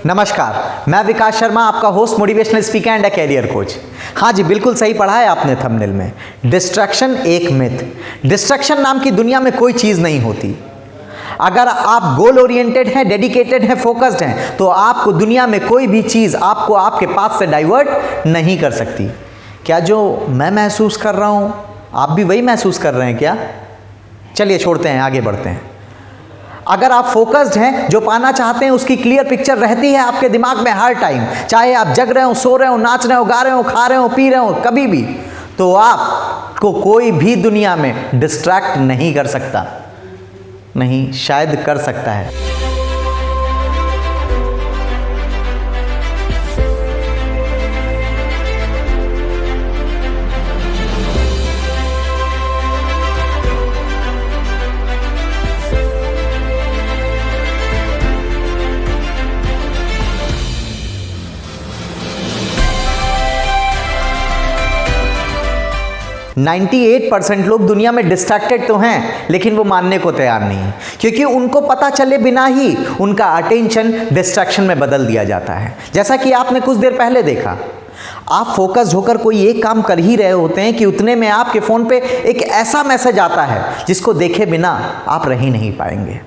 नमस्कार, मैं विकास शर्मा, आपका host, motivational speaker and career coach. हाँ जी, बिल्कुल सही पढ़ा है आपने थंबनेल में। डिस्ट्रैक्शन एक मिथ। डिस्ट्रैक्शन नाम की दुनिया में कोई चीज़ नहीं होती। अगर आप गोल ओरिएंटेड हैं, डेडिकेटेड हैं, फोकस्ड हैं, तो आपको दुनिया में कोई भी चीज़ आपको आपके पास से डाइवर्ट नहीं कर सकती। क्या जो मैं महसूस कर रहा हूँ आप भी वही महसूस कर रहे हैं क्या? चलिए छोड़ते हैं, आगे बढ़ते हैं। अगर आप फोकस्ड हैं, जो पाना चाहते हैं उसकी क्लियर पिक्चर रहती है आपके दिमाग में हर टाइम, चाहे आप जग रहे हो, सो रहे हो, नाच रहे हो, गा रहे हो, खा रहे हो, पी रहे हो, कभी भी, तो आपको कोई भी दुनिया में डिस्ट्रैक्ट नहीं कर सकता। नहीं, शायद कर सकता है। 98% लोग दुनिया में डिस्ट्रैक्टेड तो हैं, लेकिन वो मानने को तैयार नहीं, क्योंकि उनको पता चले बिना ही उनका अटेंशन डिस्ट्रैक्शन में बदल दिया जाता है। जैसा कि आपने कुछ देर पहले देखा, आप फोकस्ड होकर कोई एक काम कर ही रहे होते हैं कि उतने में आपके फ़ोन पे एक ऐसा मैसेज आता है जिसको देखे बिना आप रह ही नहीं पाएंगे।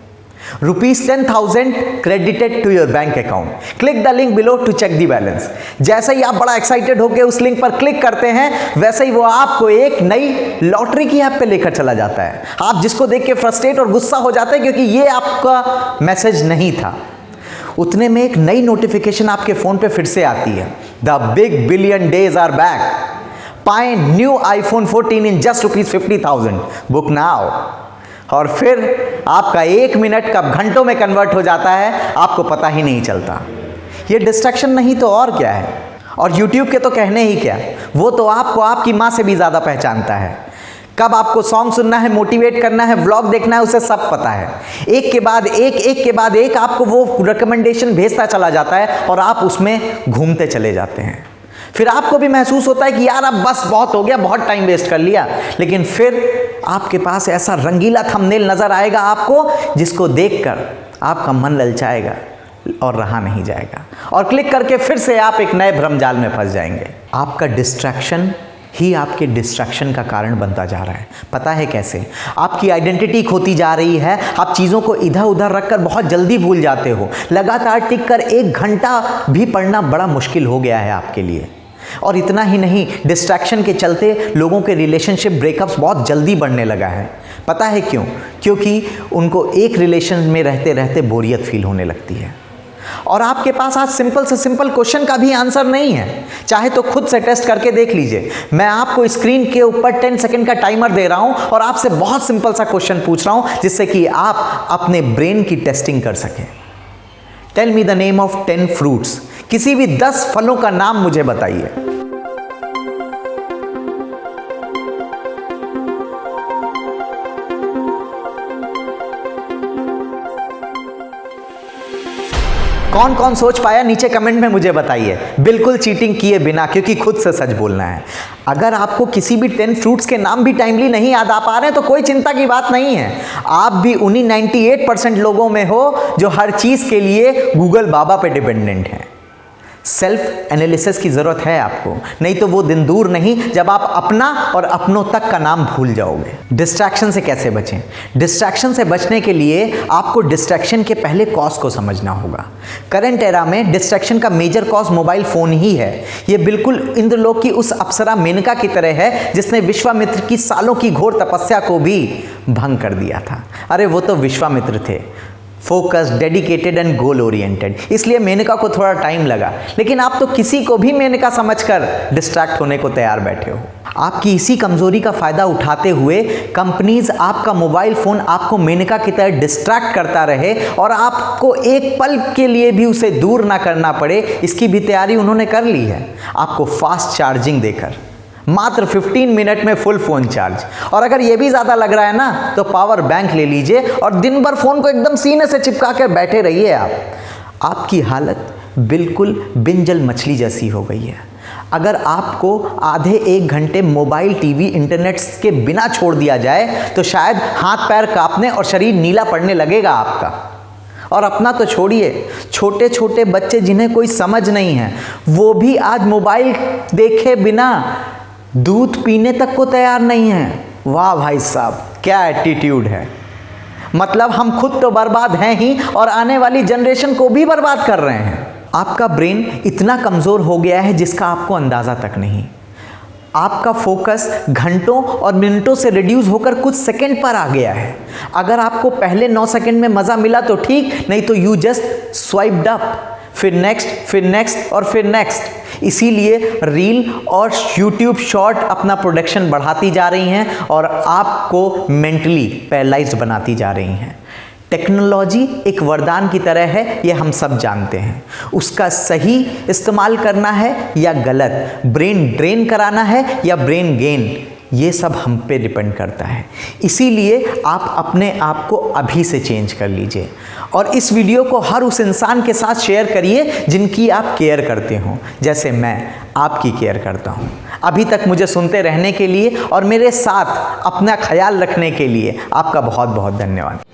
₹10,000 credited to your bank account, click the link below to check the balance. जैसे ही आप बड़ा एक्साइटेड होकर उस लिंक पर क्लिक करते हैं, वैसे ही वो आपको एक नई लॉटरी की ऐप पे लेकर चला जाता है। आप जिसको देख के फ्रस्ट्रेट और गुस्सा हो जाते हैं, क्योंकि ये आपका मैसेज नहीं था। उतने में एक नई नोटिफिकेशन आपके फ़ोन पे फिर से आती है, the big billion days are back, पाए new iPhone 14 in just ₹50,000, book now. और फिर आपका 1 मिनट कब घंटों में कन्वर्ट हो जाता है, आपको पता ही नहीं चलता। ये डिस्ट्रैक्शन नहीं तो और क्या है। और YouTube के तो कहने ही क्या, वो तो आपको आपकी माँ से भी ज़्यादा पहचानता है। कब आपको सॉन्ग सुनना है, मोटिवेट करना है, व्लॉग देखना है, उसे सब पता है। एक के बाद एक आपको वो रिकमेंडेशन भेजता चला जाता है और आप उसमें घूमते चले जाते हैं। फिर आपको भी महसूस होता है कि यार अब बस बहुत हो गया, बहुत टाइम वेस्ट कर लिया। लेकिन फिर आपके पास ऐसा रंगीला थंबनेल नजर आएगा आपको, जिसको देखकर आपका मन ललचाएगा और रहा नहीं जाएगा, और क्लिक करके फिर से आप एक नए भ्रमजाल में फंस जाएंगे। आपका डिस्ट्रैक्शन ही आपके डिस्ट्रैक्शन का कारण बनता जा रहा है। पता है कैसे? आपकी आइडेंटिटी खोती जा रही है। आप चीज़ों को इधर उधर रखकर बहुत जल्दी भूल जाते हो। लगातार टिक कर 1 घंटा भी पढ़ना बड़ा मुश्किल हो गया है आपके लिए। और इतना ही नहीं, डिस्ट्रैक्शन के चलते लोगों के रिलेशनशिप ब्रेकअप्स बहुत जल्दी बढ़ने लगा है। पता है क्यों? क्योंकि उनको एक रिलेशन में रहते रहते बोरियत फील होने लगती है। और आपके पास आज सिंपल से सिंपल क्वेश्चन का भी आंसर नहीं है। चाहे तो खुद से टेस्ट करके देख लीजिए। मैं आपको स्क्रीन के ऊपर 10 सेकंड का टाइमर दे रहा हूं और आपसे बहुत सिंपल सा क्वेश्चन पूछ रहा हूं, जिससे कि आप अपने ब्रेन की टेस्टिंग कर सकें। Tell me the name of 10 fruits. किसी भी 10 फलों का नाम मुझे बताइए। कौन कौन सोच पाया, नीचे कमेंट में मुझे बताइए, बिल्कुल चीटिंग किए बिना, क्योंकि खुद से सच बोलना है। अगर आपको किसी भी 10 फ्रूट्स के नाम भी टाइमली नहीं याद आ पा रहे हैं, तो कोई चिंता की बात नहीं है। आप भी उन्हीं 98% लोगों में हो जो हर चीज़ के लिए गूगल बाबा पे डिपेंडेंट हैं। सेल्फ एनालिसिस की ज़रूरत है आपको, नहीं तो वो दिन दूर नहीं जब आप अपना और अपनों तक का नाम भूल जाओगे। डिस्ट्रैक्शन से कैसे बचें? डिस्ट्रैक्शन से बचने के लिए आपको डिस्ट्रैक्शन के पहले कॉज को समझना होगा। करंट एरा में डिस्ट्रैक्शन का मेजर कॉज मोबाइल फ़ोन ही है। ये बिल्कुल इंद्रलोक की उस अप्सरा मेनका की तरह है, जिसने विश्वामित्र की सालों की घोर तपस्या को भी भंग कर दिया था। अरे वो तो विश्वामित्र थे, focused, dedicated and goal oriented, इसलिए मेनका को थोड़ा टाइम लगा। लेकिन आप तो किसी को भी मेनका समझकर डिस्ट्रैक्ट होने को तैयार बैठे हो। आपकी इसी कमजोरी का फायदा उठाते हुए कंपनीज आपका मोबाइल फोन आपको मेनका की तरह डिस्ट्रैक्ट करता रहे और आपको एक पल के लिए भी उसे दूर ना करना पड़े, इसकी भी तैयारी उन्होंने कर ली है। आपको फास्ट चार्जिंग देकर मात्र 15 मिनट में फुल फ़ोन चार्ज। और अगर ये भी ज़्यादा लग रहा है ना, तो पावर बैंक ले लीजिए और दिन भर फ़ोन को एकदम सीने से चिपका कर बैठे रहिए। आपकी हालत बिल्कुल बिंजल मछली जैसी हो गई है। अगर आपको आधे 1 घंटे मोबाइल, टीवी, इंटरनेट के बिना छोड़ दिया जाए, तो शायद हाथ पैर कांपने और शरीर नीला पड़ने लगेगा आपका। और अपना तो छोड़िए, छोटे छोटे बच्चे जिन्हें कोई समझ नहीं है वो भी आज मोबाइल देखे बिना दूध पीने तक को तैयार नहीं है। वाह भाई साहब, क्या एटीट्यूड है। मतलब हम खुद तो बर्बाद हैं ही और आने वाली जनरेशन को भी बर्बाद कर रहे हैं। आपका ब्रेन इतना कमज़ोर हो गया है जिसका आपको अंदाज़ा तक नहीं। आपका फोकस घंटों और मिनटों से रिड्यूस होकर कुछ सेकंड पर आ गया है। अगर आपको पहले 9 सेकंड में मज़ा मिला तो ठीक, नहीं तो यू जस्ट स्वाइप्ड अप, फिर नेक्स्ट और फिर नेक्स्ट। इसीलिए रील और यूट्यूब शॉर्ट अपना प्रोडक्शन बढ़ाती जा रही हैं और आपको मेंटली पैरालाइज्ड बनाती जा रही हैं। टेक्नोलॉजी एक वरदान की तरह है, ये हम सब जानते हैं। उसका सही इस्तेमाल करना है या गलत, ब्रेन ड्रेन कराना है या ब्रेन गेन, ये सब हम पे डिपेंड करता है। इसीलिए आप अपने आप को अभी से चेंज कर लीजिए और इस वीडियो को हर उस इंसान के साथ शेयर करिए जिनकी आप केयर करते हो, जैसे मैं आपकी केयर करता हूँ। अभी तक मुझे सुनते रहने के लिए और मेरे साथ अपना ख्याल रखने के लिए आपका बहुत बहुत धन्यवाद।